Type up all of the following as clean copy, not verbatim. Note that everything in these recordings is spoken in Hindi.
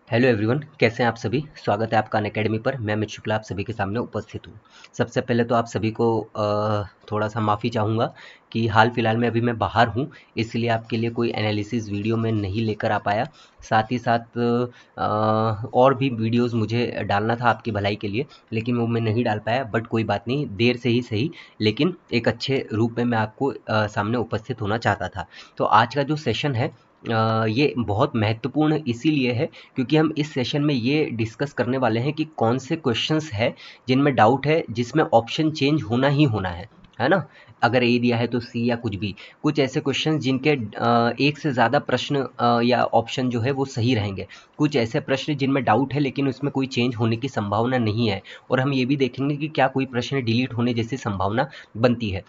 हेलो एवरीवन, कैसे हैं आप सभी। स्वागत है आपका अनअकैडमी पर। मैं अमित शुक्ला आप सभी के सामने उपस्थित हूँ। सबसे पहले तो आप सभी को थोड़ा सा माफ़ी चाहूँगा कि हाल फिलहाल में अभी मैं बाहर हूँ, इसलिए आपके लिए कोई एनालिसिस वीडियो में नहीं लेकर आ पाया। साथ ही साथ और भी वीडियोस मुझे डालना था आपकी भलाई के लिए, लेकिन वो मैं नहीं डाल पाया। बट कोई बात नहीं, देर से ही सही, लेकिन एक अच्छे रूप में मैं आपको सामने उपस्थित होना चाहता था। तो आज का जो सेशन है ये बहुत महत्वपूर्ण इसीलिए है क्योंकि हम इस सेशन में ये डिस्कस करने वाले हैं कि कौन से क्वेश्चंस है जिनमें डाउट है, जिसमें ऑप्शन चेंज होना ही होना है ना। अगर ए दिया है तो सी या कुछ भी, कुछ ऐसे क्वेश्चंस जिनके एक से ज़्यादा प्रश्न या ऑप्शन जो है वो सही रहेंगे। कुछ ऐसे प्रश्न जिनमें डाउट है लेकिन उसमें कोई चेंज होने की संभावना नहीं है, और हम ये भी देखेंगे कि क्या कोई प्रश्न डिलीट होने जैसी संभावना बनती है।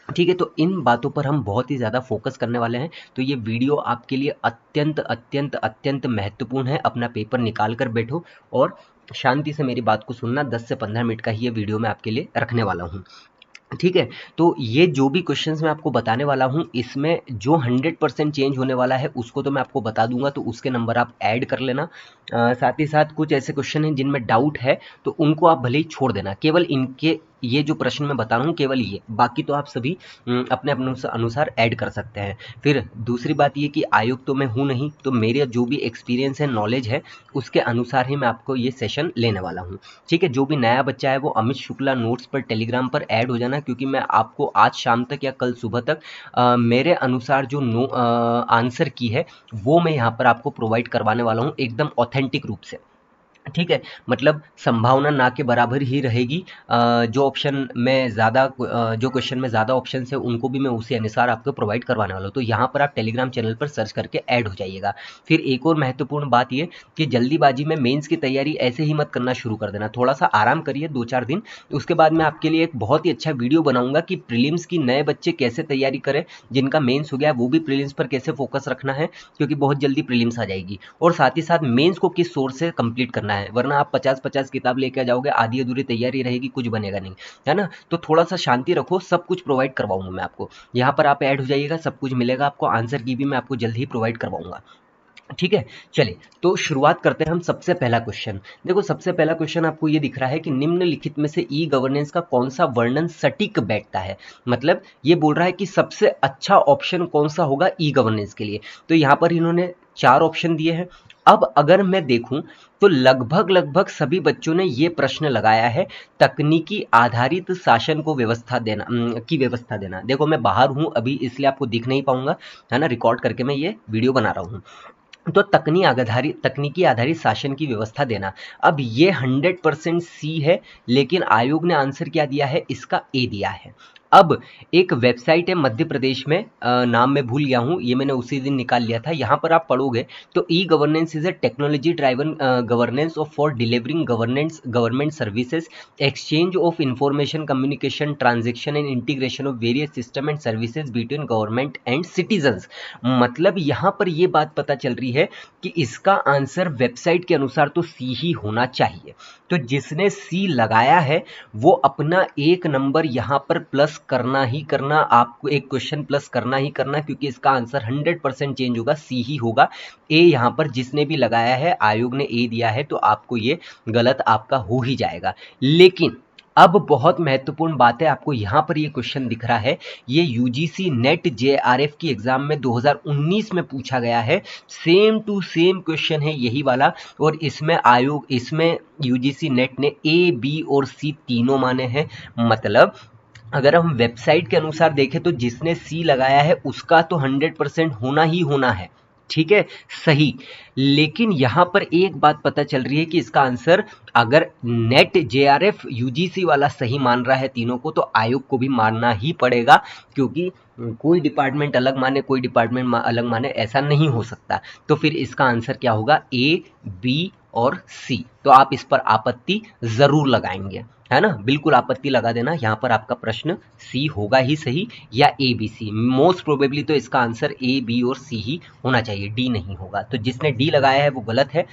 ठीक है, तो इन बातों पर हम बहुत ही ज़्यादा फोकस करने वाले हैं। तो ये वीडियो आपके लिए अत्यंत अत्यंत अत्यंत महत्वपूर्ण है। अपना पेपर निकाल कर बैठो और शांति से मेरी बात को सुनना। 10 से 15 मिनट का ही ये वीडियो मैं आपके लिए रखने वाला हूँ। ठीक है, तो ये जो भी क्वेश्चंस मैं आपको बताने वाला हूँ, इसमें जो 100% चेंज होने वाला है उसको तो मैं आपको बता दूंगा, तो उसके नंबर आप ऐड कर लेना। साथ ही साथ कुछ ऐसे क्वेश्चन हैं जिनमें डाउट है, तो उनको आप भले ही छोड़ देना। केवल इनके ये जो प्रश्न मैं बता रहा हूँ केवल ये, बाकी तो आप सभी अपने अपने अनुसार ऐड कर सकते हैं। फिर दूसरी बात ये कि आयुक्त तो मैं हूँ नहीं, तो मेरे जो भी एक्सपीरियंस है, नॉलेज है, उसके अनुसार ही मैं आपको ये सेशन लेने वाला हूँ। ठीक है, जो भी नया बच्चा है वो अमित शुक्ला नोट्स पर टेलीग्राम पर ऐड हो जाना, क्योंकि मैं आपको आज शाम तक या कल सुबह तक मेरे अनुसार जो आंसर की है वो मैं यहाँ पर आपको प्रोवाइड करवाने वाला हूँ, एकदम ऑथेंटिक रूप से। ठीक है, मतलब संभावना ना के बराबर ही रहेगी। जो ऑप्शन में ज़्यादा जो क्वेश्चन में ज़्यादा ऑप्शन है उनको भी मैं उसी अनुसार आपको प्रोवाइड करवाने वाला हूँ। तो यहाँ पर आप टेलीग्राम चैनल पर सर्च करके ऐड हो जाइएगा। फिर एक और महत्वपूर्ण बात ये कि जल्दीबाजी में मेंस की तैयारी ऐसे ही मत करना शुरू कर देना। थोड़ा सा आराम करिए 2-4 दिन, उसके बाद मैं आपके लिए एक बहुत ही अच्छा वीडियो बनाऊंगा कि प्रीलिम्स की नए बच्चे कैसे तैयारी करें। जिनका मेंस हो गया है वो भी प्रीलिम्स पर कैसे फोकस रखना है, क्योंकि बहुत जल्दी प्रीलिम्स आ जाएगी। और साथ ही साथ मेंस को किस सोर्स से कंप्लीट करना है, वरना आप 50-50 किताब लेके जाओगे, आधी अधूरी तैयारी रहेगी, कुछ बनेगा नहीं, है ना। तो थोड़ा सा शांति रखो, सब कुछ प्रोवाइड करवाऊंगा मैं आपको। यहाँ पर आप ऐड हो जाइएगा, सब कुछ मिलेगा आपको। आंसर की भी मैं आपको जल्द ही प्रोवाइड करवाऊंगा। ठीक है, चलिए तो शुरुआत करते हैं हम। सबसे पहला क्वेश्चन देखो, सबसे पहला क्वेश्चन आपको ये दिख रहा है कि निम्नलिखित में से ई गवर्नेंस का कौन सा वर्णन सटीक बैठता है। मतलब ये बोल रहा है कि सबसे अच्छा ऑप्शन कौन सा होगा ई गवर्नेंस के लिए। तो यहाँ पर इन्होंने 4 ऑप्शन दिए हैं। अब अगर मैं देखूं तो लगभग लगभग सभी बच्चों ने ये प्रश्न लगाया है, तकनीकी आधारित शासन को व्यवस्था देना की व्यवस्था देना। देखो मैं बाहर हूं अभी, इसलिए आपको दिख नहीं पाऊंगा, है ना। रिकॉर्ड करके मैं ये वीडियो बना रहा हूँ। तो तकनीकी आधारित शासन की व्यवस्था देना। अब ये 100% सी है, लेकिन आयोग ने आंसर क्या दिया है, इसका ए दिया है। अब एक वेबसाइट है मध्य प्रदेश में, नाम मैं भूल गया हूँ, ये मैंने उसी दिन निकाल लिया था। यहाँ पर आप पढ़ोगे तो e governance is a technology driven governance of for delivering government services, exchange of information, communication, transaction and integration of various system and services between government and citizens. मतलब यहाँ पर ये बात पता चल रही है कि इसका आंसर वेबसाइट के अनुसार तो सी ही होना चाहिए। तो जिसने सी लगाया है वो अपना एक नंबर यहाँ पर प्लस करना ही करना, आपको एक क्वेश्चन प्लस करना ही करना, क्योंकि इसका आंसर 100% चेंज होगा, सी ही होगा। ए यहाँ पर जिसने भी लगाया है, आयोग ने ए दिया है, तो आपको ये गलत आपका हो ही जाएगा। लेकिन अब बहुत महत्वपूर्ण बात है, आपको यहाँ पर ये क्वेश्चन दिख रहा है, ये यूजीसी नेट जेआरएफ की एग्जाम में 2019 में पूछा गया है। सेम टू सेम क्वेश्चन है यही वाला, और इसमें यूजीसी नेट ने ए बी और सी तीनों माने हैं। मतलब अगर हम वेबसाइट के अनुसार देखें तो जिसने सी लगाया है उसका तो 100% होना ही होना है। ठीक है, सही। लेकिन यहां पर एक बात पता चल रही है कि इसका आंसर, अगर नेट जेआरएफ यूजीसी वाला सही मान रहा है तीनों को, तो आयोग को भी मानना ही पड़ेगा, क्योंकि कोई डिपार्टमेंट अलग माने कोई डिपार्टमेंट अलग माने, ऐसा नहीं हो सकता। तो फिर इसका आंसर क्या होगा, ए बी और सी। तो आप इस पर आपत्ति जरूर लगाएंगे, है ना। बिल्कुल आपत्ति लगा देना, यहाँ पर आपका प्रश्न सी होगा ही सही, या A B C. Most probably तो इसका आंसर ए बी और सी ही होना चाहिए, डी नहीं होगा। तो जिसने डी लगाया है वो गलत है।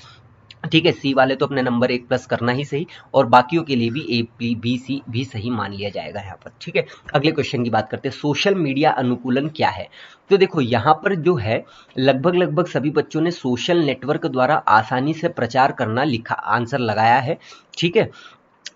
ठीक है, सी वाले तो अपने नंबर 1+ करना ही सही, और बाकियों के लिए भी ए बी सी भी सही मान लिया जाएगा यहाँ पर। ठीक है, अगले क्वेश्चन की बात करते हैं, सोशल मीडिया अनुकूलन क्या है। तो देखो यहाँ पर जो है, लगभग लगभग सभी बच्चों ने सोशल नेटवर्क द्वारा आसानी से प्रचार करना लिखा आंसर लगाया है। ठीक है,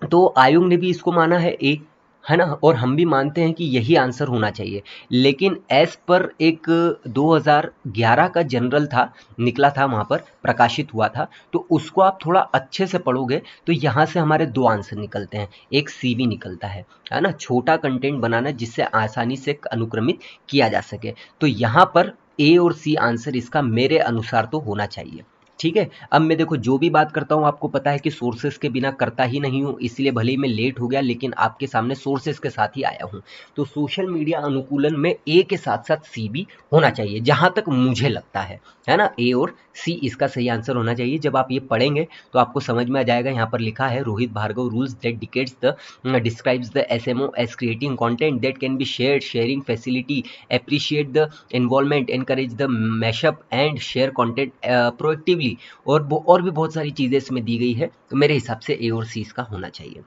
तो आयोग ने भी इसको माना है ना, और हम भी मानते हैं कि यही आंसर होना चाहिए। लेकिन एस पर एक 2011 का जनरल था, निकला था, वहाँ पर प्रकाशित हुआ था, तो उसको आप थोड़ा अच्छे से पढ़ोगे तो यहाँ से हमारे 2 आंसर निकलते हैं, एक सी भी निकलता है ना, छोटा कंटेंट बनाना जिससे आसानी से अनुक्रमित किया जा सके। तो यहाँ पर ए और सी आंसर इसका मेरे अनुसार तो होना चाहिए। ठीक है, अब मैं देखो जो भी बात करता हूँ आपको पता है कि सोर्सेस के बिना करता ही नहीं हूँ, इसलिए भले ही मैं लेट हो गया लेकिन आपके सामने सोर्सेस के साथ ही आया हूँ। तो सोशल मीडिया अनुकूलन में ए के साथ साथ सी भी होना चाहिए, जहां तक मुझे लगता है ना, ए और सी इसका सही आंसर होना चाहिए। जब आप ये पढ़ेंगे तो आपको समझ में आ जाएगा। यहाँ पर लिखा है Rohit Bhargav rules that dictates the describes the SMO as creating content that can be shared, sharing facility, appreciate the involvement, encourage the mashup and share content proactively, और भी बहुत सारी चीज़ें इसमें दी गई है। तो मेरे हिसाब से ए और सी इसका होना चाहिए।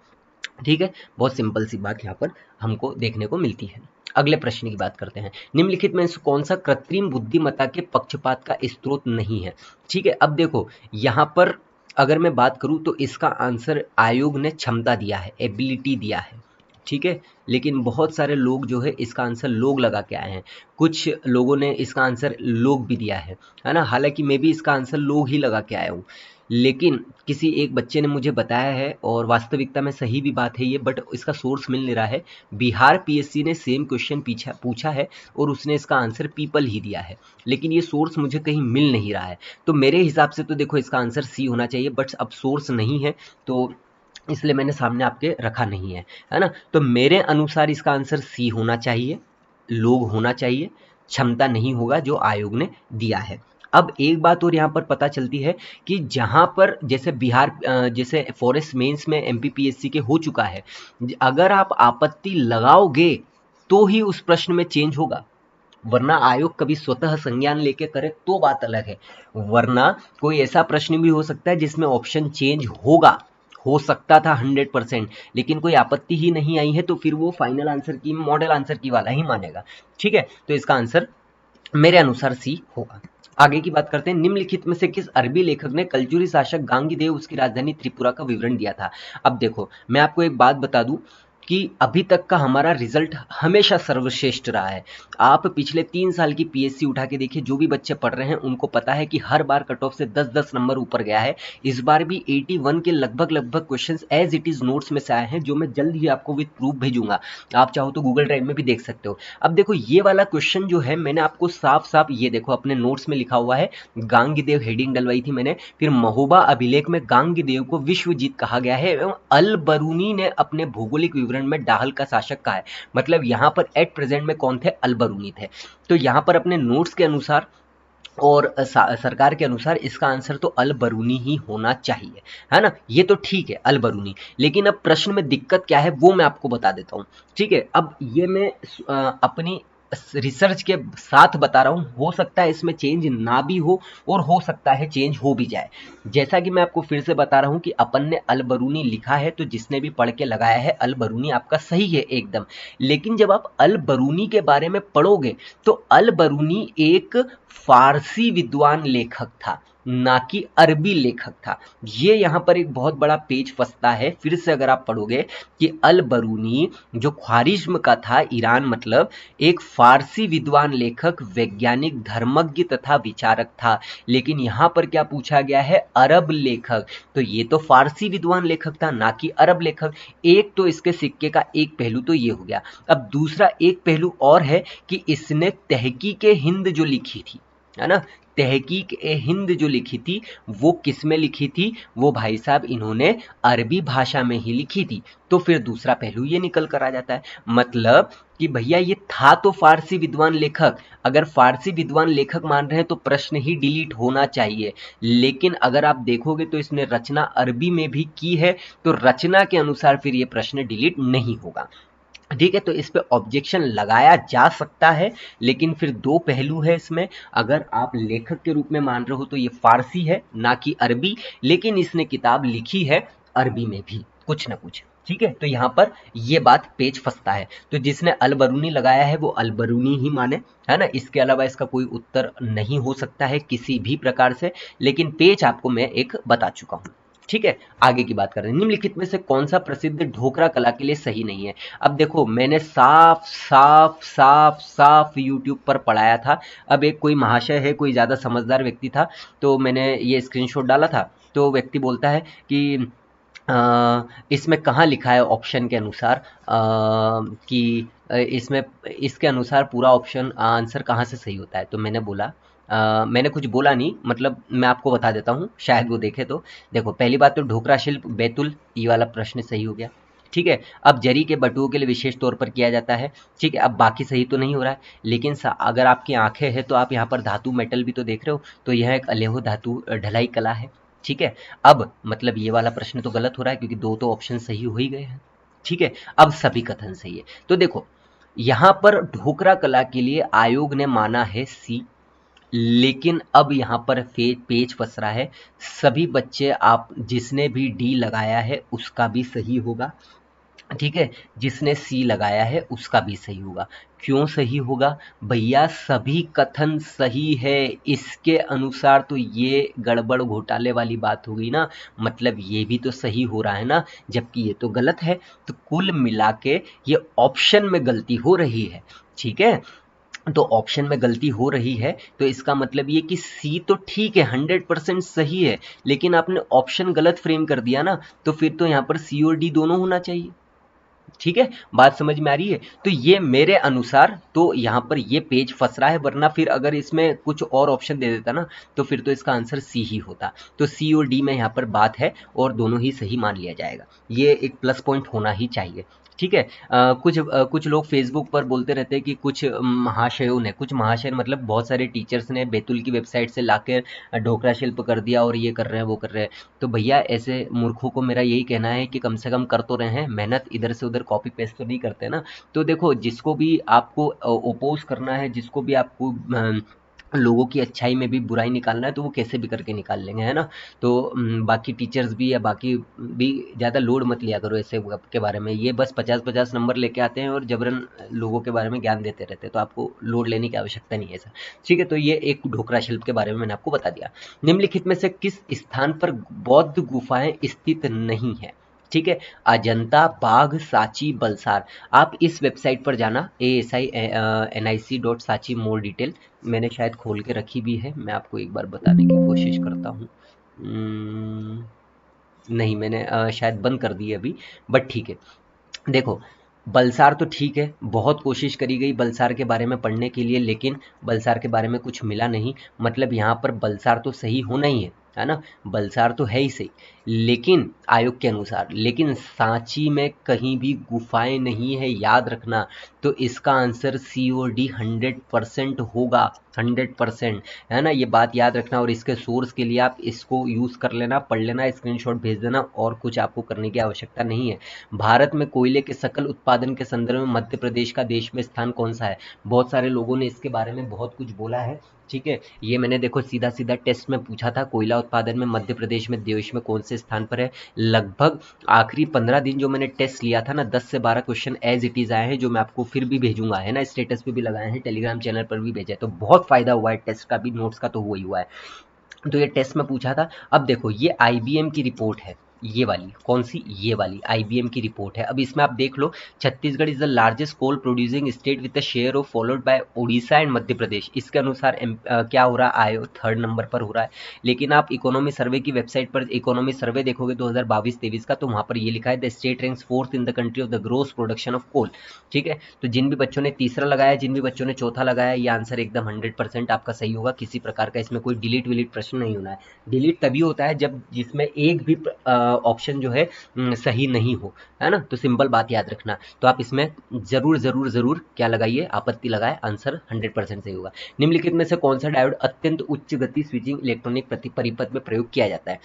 ठीक है, बहुत सिंपल सी बात यहाँ पर हमको देखने को मिलती है। अगले प्रश्न की बात करते हैं, निम्नलिखित में से कौन सा कृत्रिम बुद्धिमत्ता के पक्षपात का स्रोत नहीं है। ठीक है, अब देखो यहाँ पर अगर मैं बात करूँ तो इसका आंसर आयोग ने क्षमता दिया है, एबिलिटी दिया है। ठीक है, लेकिन बहुत सारे लोग जो है इसका आंसर लोग लगा के आए हैं, कुछ लोगों ने इसका आंसर लोग भी दिया है ना, हालांकि मैं भी इसका आंसर लोग ही लगा के आया हूँ। लेकिन किसी एक बच्चे ने मुझे बताया है, और वास्तविकता में सही भी बात है ये, बट इसका सोर्स मिल नहीं रहा है। बिहार पीएससी ने सेम क्वेश्चन पूछा है और उसने इसका आंसर पीपल ही दिया है, लेकिन ये सोर्स मुझे कहीं मिल नहीं रहा है। तो मेरे हिसाब से तो देखो इसका आंसर सी होना चाहिए, बट अब सोर्स नहीं है तो इसलिए मैंने सामने आपके रखा नहीं है ना। तो मेरे अनुसार इसका आंसर सी होना चाहिए, लोग होना चाहिए, क्षमता नहीं होगा जो आयोग ने दिया है। अब एक बात और यहाँ पर पता चलती है कि जहाँ पर जैसे बिहार जैसे फॉरेस्ट मेंस में एमपीपीएससी के हो चुका है, अगर आप आपत्ति लगाओगे तो ही उस प्रश्न में चेंज होगा, वरना आयोग कभी स्वतः संज्ञान लेके करे तो बात अलग है। वरना कोई ऐसा प्रश्न भी हो सकता है जिसमें ऑप्शन चेंज होगा, हो सकता था 100%, लेकिन कोई आपत्ति ही नहीं आई है तो फिर वो फाइनल आंसर की, मॉडल आंसर की वाला ही मानेगा। ठीक है, तो इसका आंसर मेरे अनुसार सी होगा। आगे की बात करते हैं, निम्नलिखित में से किस अरबी लेखक ने कलचुरी शासक गांगीदेव उसकी राजधानी त्रिपुरा का विवरण दिया था। अब देखो मैं आपको एक बात बता दूं कि अभी तक का हमारा रिजल्ट हमेशा सर्वश्रेष्ठ रहा है। आप पिछले 3 साल की पीएससी उठा के देखिए, जो भी बच्चे पढ़ रहे हैं उनको पता है कि हर बार कट ऑफ से 10-10 नंबर ऊपर गया है। इस बार भी 81 के लगभग लगभग questions as it is notes में से आए हैं, जो मैं जल्द ही आपको विद प्रूफ भेजूंगा। आप चाहो तो गूगल ड्राइव में भी देख सकते हो। अब देखो ये वाला क्वेश्चन जो है मैंने आपको साफ साफ ये देखो अपने नोट्स में लिखा हुआ है, गांगीदेव हेडिंग डलवाई थी मैंने, फिर महोबा अभिलेख में गांगीदेव को विश्वजीत कहा गया है एवं अल बरूनी ने अपने भौगोलिक विवरण में डाहल का शासक कहा है। मतलब यहाँ पर एट प्रेजेंट में कौन थे, अल बरूनी थे। तो यहाँ पर अपने नोट्स के अनुसार और सरकार के अनुसार इसका आंसर तो अल बरूनी ही होना चाहिए, है ना। ये तो ठीक है अल बरूनी, लेकिन अब प्रश्न में दिक्कत क्या है वो मैं आपको बता देता हूँ। ठीक है, अब ये मैं अपनी रिसर्च के साथ बता रहा हूँ, हो सकता है इसमें चेंज ना भी और हो सकता है चेंज हो भी जाए। जैसा कि मैं आपको फिर से बता रहा हूँ कि अपन ने अल बरूनी लिखा है, तो जिसने भी पढ़ के लगाया है अल बरूनी आपका सही है एकदम। लेकिन जब आप अल बरूनी के बारे में पढ़ोगे तो अल बरूनी एक फारसी विद्वान लेखक था, ना कि अरबी लेखक था। ये यहाँ पर एक बहुत बड़ा पेच फंसता है। फिर से अगर आप पढ़ोगे कि अल बरूनी जो ख्वारिज्म का था, ईरान मतलब, एक फारसी विद्वान लेखक, वैज्ञानिक, धर्मज्ञ तथा विचारक था। लेकिन यहाँ पर क्या पूछा गया है, अरब लेखक। तो ये तो फारसी विद्वान लेखक था, ना कि अरब लेखक। एक तो इसके सिक्के का एक पहलू तो ये हो गया। अब दूसरा एक पहलू और है कि इसने तहकीक हिंद जो लिखी थी, है ना, तहकीक ए हिंद जो लिखी थी वो किस में लिखी थी, वो भाई साहब इन्होंने अरबी भाषा में ही लिखी थी। तो फिर दूसरा पहलू ये निकल कर आ जाता है, मतलब कि भैया ये था तो फारसी विद्वान लेखक। अगर फारसी विद्वान लेखक मान रहे हैं तो प्रश्न ही डिलीट होना चाहिए। लेकिन अगर आप देखोगे तो इसने रचना अरबी में भी की है, तो रचना के अनुसार फिर ये प्रश्न डिलीट नहीं होगा। ठीक है, तो इस पे ऑब्जेक्शन लगाया जा सकता है, लेकिन फिर दो पहलू है इसमें। अगर आप लेखक के रूप में मान रहे हो तो ये फारसी है ना कि अरबी, लेकिन इसने किताब लिखी है अरबी में भी कुछ ना कुछ। ठीक है, तो यहाँ पर ये बात पेच फंसता है। तो जिसने अल बरूनी लगाया है वो अल बरूनी ही माने, है ना, इसके अलावा इसका कोई उत्तर नहीं हो सकता है किसी भी प्रकार से। लेकिन पेच आपको मैं एक बता चुका हूँ। ठीक है, आगे की बात कर रहे हैं। निम्नलिखित में से कौन सा प्रसिद्ध ढोकरा कला के लिए सही नहीं है? अब देखो, मैंने साफ साफ साफ साफ यूट्यूब पर पढ़ाया था। अब एक कोई महाशय है, कोई ज़्यादा समझदार व्यक्ति था, तो मैंने ये स्क्रीनशॉट डाला था। तो व्यक्ति बोलता है कि इसमें कहाँ लिखा है ऑप्शन के अनुसार कि इसमें इसके अनुसार पूरा ऑप्शन आंसर कहाँ से सही होता है? तो मैंने बोला, मैंने कुछ बोला नहीं, मतलब मैं आपको बता देता हूँ, शायद वो देखे तो। देखो, पहली बात तो ढोकरा शिल्प बैतुल, ये वाला प्रश्न सही हो गया। ठीक है, अब जरी के बटुओं के लिए विशेष तौर पर किया जाता है। ठीक है, अब बाकी सही तो नहीं हो रहा है, लेकिन अगर आपकी आंखें हैं तो आप यहाँ पर धातु मेटल भी तो देख रहे हो, तो यह एक अलेहो धातु ढलाई कला है। ठीक है, अब मतलब ये वाला प्रश्न तो गलत हो रहा है क्योंकि दो तो ऑप्शन सही हो ही गए हैं। ठीक है, अब सभी कथन सही है। तो देखो, यहाँ पर ढोकरा कला के लिए आयोग ने माना है सी, लेकिन अब यहाँ पर पेच फंस रहा है। सभी बच्चे, आप जिसने भी डी लगाया है उसका भी सही होगा। ठीक है, जिसने सी लगाया है उसका भी सही होगा। क्यों सही होगा भैया? सभी कथन सही है, इसके अनुसार तो ये गड़बड़ घोटाले वाली बात होगी ना, मतलब ये भी तो सही हो रहा है ना, जबकि ये तो गलत है। तो कुल मिला के ये ऑप्शन में गलती हो रही है। ठीक है, तो ऑप्शन में गलती हो रही है, तो इसका मतलब ये कि सी तो ठीक है, 100% सही है, लेकिन आपने ऑप्शन गलत फ्रेम कर दिया ना, तो फिर तो यहाँ पर सी और डी दोनों होना चाहिए। ठीक है, बात समझ में आ रही है? तो ये मेरे अनुसार तो यहाँ पर ये पेज फंस रहा है, वरना फिर अगर इसमें कुछ और ऑप्शन दे देता ना, तो फिर तो इसका आंसर सी ही होता। तो सी और डी में यहाँ पर बात है और दोनों ही सही मान लिया जाएगा। ये एक प्लस पॉइंट होना ही चाहिए। ठीक है, कुछ लोग फेसबुक पर बोलते रहते हैं कि कुछ महाशयों मतलब बहुत सारे टीचर्स ने बैतुल की वेबसाइट से लाकर ढोकरा शिल्प कर दिया और ये कर रहे हैं वो कर रहे हैं। तो भैया, ऐसे मूर्खों को मेरा यही कहना है कि कम से कम कर तो रहे हैं मेहनत, इधर से उधर कॉपी पेस्ट तो नहीं करते ना। तो देखो, जिसको भी आपको ओपोज करना है, जिसको भी आपको लोगों की अच्छाई में भी बुराई निकालना है, तो वो कैसे भी करके निकाल लेंगे, है ना। तो बाकी टीचर्स भी या बाकी भी ज़्यादा लोड मत लिया करो ऐसे के बारे में। ये बस 50-50 नंबर लेके आते हैं और जबरन लोगों के बारे में ज्ञान देते रहते हैं, तो आपको लोड लेने की आवश्यकता नहीं है ऐसा। ठीक है, तो ये एक ढोकरा शिल्प के बारे में मैंने आपको बता दिया। निम्नलिखित में से किस स्थान पर बौद्ध गुफाएं स्थित नहीं है? ठीक है, अजंता, बाघ, सांची, बलसार। आप इस वेबसाइट पर जाना, ASI NIC मोर डिटेल, मैंने शायद खोल के रखी भी है, मैं आपको एक बार बताने की कोशिश करता हूँ। नहीं, मैंने शायद बंद कर दी है अभी, बट ठीक है। देखो, बलसार तो ठीक है, बहुत कोशिश करी गई बलसार के बारे में पढ़ने के लिए, लेकिन बलसार के बारे में कुछ मिला नहीं। मतलब यहाँ पर बलसार तो सही होना ही है ना, बलसार तो है ही सही, लेकिन आयोग के अनुसार, लेकिन सांची में कहीं भी गुफाएं नहीं है, याद रखना। तो इसका आंसर सी और डी 100% होगा, 100%, है ना, ये बात याद रखना। और इसके सोर्स के लिए आप इसको यूज़ कर लेना, पढ़ लेना, स्क्रीनशॉट भेज देना, और कुछ आपको करने की आवश्यकता नहीं है। भारत में कोयले के सकल उत्पादन के संदर्भ में मध्य प्रदेश का देश में स्थान कौन सा है? बहुत सारे लोगों ने इसके बारे में बहुत कुछ बोला है। ठीक है, ये मैंने देखो सीधा सीधा टेस्ट में पूछा था, कोयला उत्पादन में मध्य प्रदेश में देश में कौन से स्थान पर है। लगभग आखिरी 15 दिन जो मैंने टेस्ट लिया था ना, 10 से 12 क्वेश्चन एज इट इज आए हैं, जो मैं आपको फिर भी भेजूंगा, है ना, स्टेटस पे भी लगाए हैं, टेलीग्राम चैनल पर भी भेजा है। तो बहुत फायदा हुआ है, टेस्ट का भी, नोट्स का तो हुआ ही हुआ है। तो ये टेस्ट में पूछा था। अब देखो, ये आईबीएम की रिपोर्ट है, ये वाली कौन सी, ये वाली आईबीएम की रिपोर्ट है। अब इसमें आप देख लो, Chhattisgarh is the largest coal producing state with the share of, followed by Orissa and Madhya Pradesh. इसके अनुसार क्या हो रहा है, आयो 3rd नंबर पर हो रहा है। लेकिन आप इकोनॉमी सर्वे की वेबसाइट पर इकोनॉमी सर्वे देखोगे 2022-23 का, तो वहां पर ये लिखा है the state ranks 4th in the country of the gross production of coal. ठीक है, तो जिन भी बच्चों ने तीसरा लगाया, जिन भी बच्चों ने चौथा लगाया, ये आंसर एकदम 100% आपका सही होगा। किसी प्रकार का इसमें कोई डिलीट विलीट प्रश्न नहीं होना है। डिलीट तभी होता है जब जिसमें एक भी ऑप्शन जो है सही नहीं हो, है ना। तो सिंपल बात याद रखना। तो आप इसमें जरूर जरूर जरूर क्या लगाइए, आपत्ति लगाए, आंसर 100% सही होगा। निम्नलिखित में से कौन सा डायोड अत्यंत उच्च गति स्विचिंग इलेक्ट्रॉनिक परिपथ में प्रयोग किया जाता है?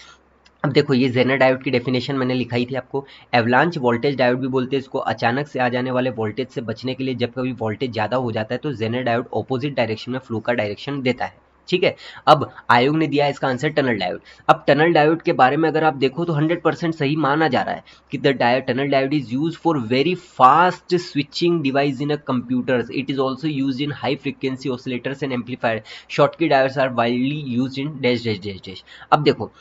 अब देखो ये जेनर डायोड की डेफिनेशन मैंने लिखाई थी आपको। एवलांच वोल्टेज डायोड भी बोलते हैं इसको। अचानक से आ जाने वाले वोल्टेज से बचने के लिए जब कभी वोल्टेज ज़्यादा हो जाता है तो जेनर डायोड ऑपोजिट डायरेक्शन में फ्लो का डायरेक्शन देता है। ठीक है। अब आयोग ने दिया है इसका आंसर टनल डायोड। अब टनल डायोड के बारे में अगर आप देखो तो 100% सही माना जा रहा है कि the tunnel diode is use for very fast switching device in a computers. It is also use in high frequency oscillators and amplifier. Schottky diodes are widely use in dash dash dash dash. अब देखो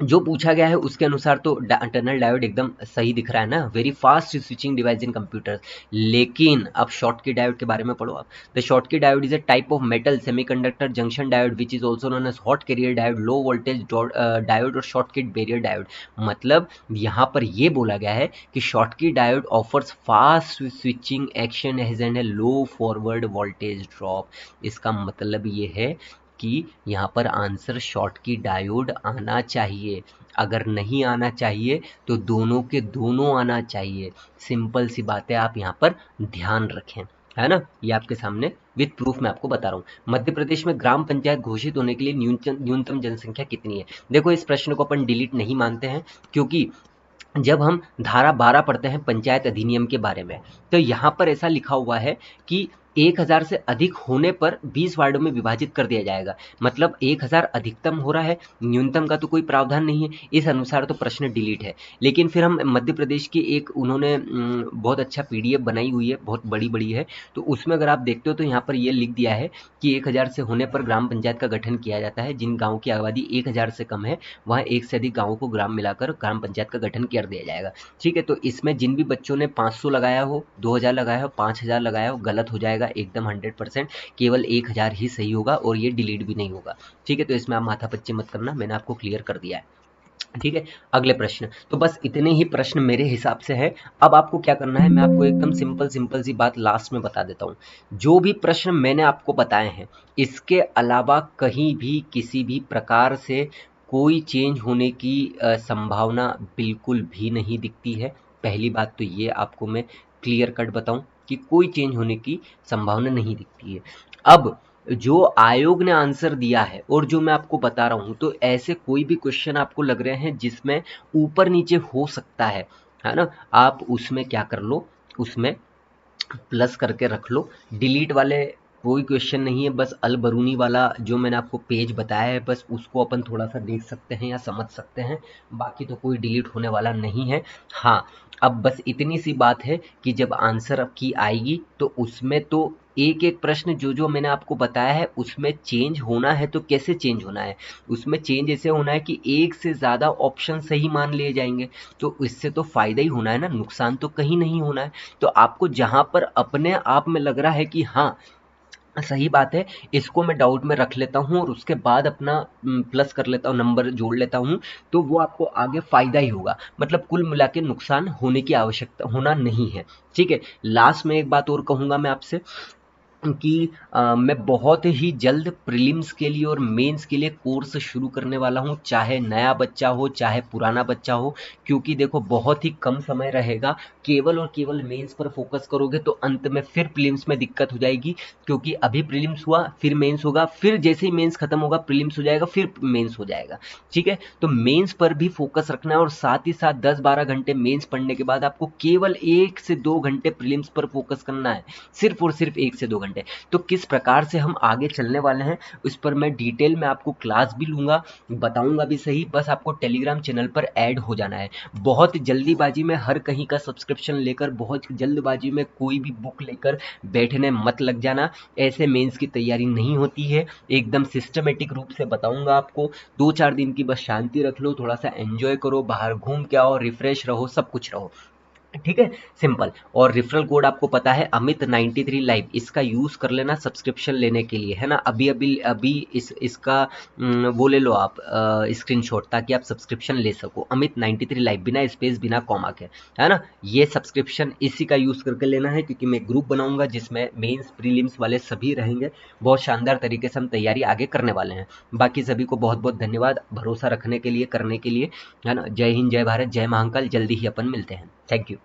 जो पूछा गया है उसके अनुसार तो टनल डायोड एकदम सही दिख रहा है ना, very fast switching device in computers. लेकिन अब शॉर्टकी डायोड के बारे में पढ़ो आप। The Schottky diode is a type of metal semiconductor junction diode which is also known as hot carrier diode, low voltage diode और शॉर्टकिट बैरियर डायोड। मतलब यहाँ पर ये बोला गया है कि Schottky diode offers fast switching action as and a low forward voltage drop. इसका मतलब ये है कि यहाँ पर आंसर शॉर्टकी डायोड आना चाहिए। अगर नहीं आना चाहिए तो दोनों के दोनों आना चाहिए। सिंपल सी बात है, आप यहाँ पर ध्यान रखें, है ना। ये आपके सामने विद प्रूफ मैं आपको बता रहा हूँ। मध्य प्रदेश में ग्राम पंचायत घोषित होने के लिए न्यूनतम जनसंख्या कितनी है। देखो इस प्रश्न को अपन डिलीट नहीं मानते हैं, क्योंकि जब हम धारा 12 पढ़ते हैं पंचायत अधिनियम के बारे में, तो यहाँ पर ऐसा लिखा हुआ है कि 1000 से अधिक होने पर 20 वार्डों में विभाजित कर दिया जाएगा। मतलब 1000 अधिकतम हो रहा है, न्यूनतम का तो कोई प्रावधान नहीं है, इस अनुसार तो प्रश्न डिलीट है। लेकिन फिर हम मध्य प्रदेश की एक उन्होंने बहुत अच्छा पीडीएफ बनाई हुई है, बहुत बड़ी बड़ी है, तो उसमें अगर आप देखते हो तो यहाँ पर ये लिख दिया है कि 1000 से होने पर ग्राम पंचायत का गठन किया जाता है। जिन गाँव की आबादी 1000 से कम है वहाँ एक से अधिक गाँवों को ग्राम मिलाकर ग्राम पंचायत का गठन कर दिया जाएगा। ठीक है। तो इसमें जिन भी बच्चों ने 500 लगाया हो, 2000 लगाया हो, 5000 लगाया हो, गलत हो जाएगा एकदम 100%। केवल 1000 ही सही होगा और ये डिलीट भी नहीं होगा। ठीक है। तो इसमें आप माथापच्ची मत करना, मैंने आपको क्लियर कर दिया है। ठीक है। अगले प्रश्न, तो बस इतने ही प्रश्न मेरे हिसाब से है। अब आपको क्या करना है, मैं आपको एकदम सिंपल सिंपल सी बात लास्ट में बता देता हूँ। जो भी प्रश्न मैंने आपको बताए हैं, इसके अलावा कहीं भी किसी भी प्रकार से कोई चेंज होने की संभावना बिल्कुल भी नहीं दिखती है। पहली बात तो ये आपको मैं क्लियर कट बताऊं कि कोई चेंज होने की संभावना नहीं दिखती है। अब जो आयोग ने आंसर दिया है और जो मैं आपको बता रहा हूं, तो ऐसे कोई भी क्वेश्चन आपको लग रहे हैं जिसमें ऊपर नीचे हो सकता है ना, आप उसमें क्या कर लो, उसमें प्लस करके रख लो। डिलीट वाले कोई क्वेश्चन नहीं है, बस अल बरूनी वाला जो मैंने आपको पेज बताया है बस उसको अपन थोड़ा सा देख सकते हैं या समझ सकते हैं, बाकी तो कोई डिलीट होने वाला नहीं है। हाँ, अब बस इतनी सी बात है कि जब आंसर की आएगी तो उसमें तो एक एक प्रश्न जो जो मैंने आपको बताया है उसमें चेंज होना है। तो कैसे चेंज होना है, उसमें चेंज ऐसे होना है कि एक से ज़्यादा ऑप्शन सही मान लिए जाएंगे। तो इससे तो फायदा ही होना है ना, नुकसान तो कहीं नहीं होना है। तो आपको जहां पर अपने आप में लग रहा है कि हाँ सही बात है, इसको मैं डाउट में रख लेता हूँ और उसके बाद अपना प्लस कर लेता हूँ, नंबर जोड़ लेता हूँ, तो वो आपको आगे फायदा ही होगा। मतलब कुल मिला के नुकसान होने की आवश्यकता होना नहीं है। ठीक है। लास्ट में एक बात और कहूंगा मैं आपसे कि मैं बहुत ही जल्द प्रीलिम्स के लिए और मेंस के लिए कोर्स शुरू करने वाला हूं, चाहे नया बच्चा हो चाहे पुराना बच्चा हो। क्योंकि देखो बहुत ही कम समय रहेगा, केवल और केवल मेंस पर फोकस करोगे तो अंत में फिर प्रीलिम्स में दिक्कत हो जाएगी। क्योंकि अभी प्रीलिम्स हुआ फिर मेंस होगा, फिर जैसे ही मेंस खत्म होगा प्रीलिम्स हो जाएगा, फिर मेंस हो जाएगा। ठीक है। तो मेंस पर भी फोकस रखना है और साथ ही साथ 10-12 घंटे मेंस पढ़ने के बाद आपको केवल 1 से 2 घंटे प्रीलिम्स पर फोकस करना है, सिर्फ और सिर्फ 1 से 2 घंटे। तो किस प्रकार से हम आगे चलने वाले हैं उस पर मैं डिटेल में आपको क्लास भी लूंगा, बताऊंगा भी सही। बस आपको टेलीग्राम चैनल पर ऐड हो जाना है। बहुत जल्दीबाजी में हर कहीं का सब्सक्रिप्शन लेकर, बहुत जल्दबाजी में कोई भी बुक लेकर बैठने मत लग जाना। ऐसे मेंस की तैयारी नहीं होती है, एकदम सिस्टमेटिक रूप से बताऊंगा आपको। 2-4 दिन की बस शांति रख लो, थोड़ा सा एंजॉय करो, बाहर घूम के आओ, रिफ्रेश रहो, सब कुछ रहो। ठीक है, सिंपल। और रेफरल कोड आपको पता है अमित 93 लाइव, इसका यूज कर लेना सब्सक्रिप्शन लेने के लिए, है ना। अभी अभी अभी इसका वो ले लो आप स्क्रीनशॉट, ताकि आप सब्सक्रिप्शन ले सको। अमित 93 लाइव, बिना स्पेस बिना कॉमा के, है ना। ये सब्सक्रिप्शन इसी का यूज करके लेना है, क्योंकि मैं ग्रुप बनाऊंगा जिसमें मेंस प्रीलिम्स वाले सभी रहेंगे। बहुत शानदार तरीके से हम तैयारी आगे करने वाले हैं। बाकी सभी को बहुत बहुत धन्यवाद भरोसा रखने के लिए, करने के लिए, है ना। जय हिंद, जय भारत, जय महाकाल। जल्दी ही अपन मिलते हैं। Thank you.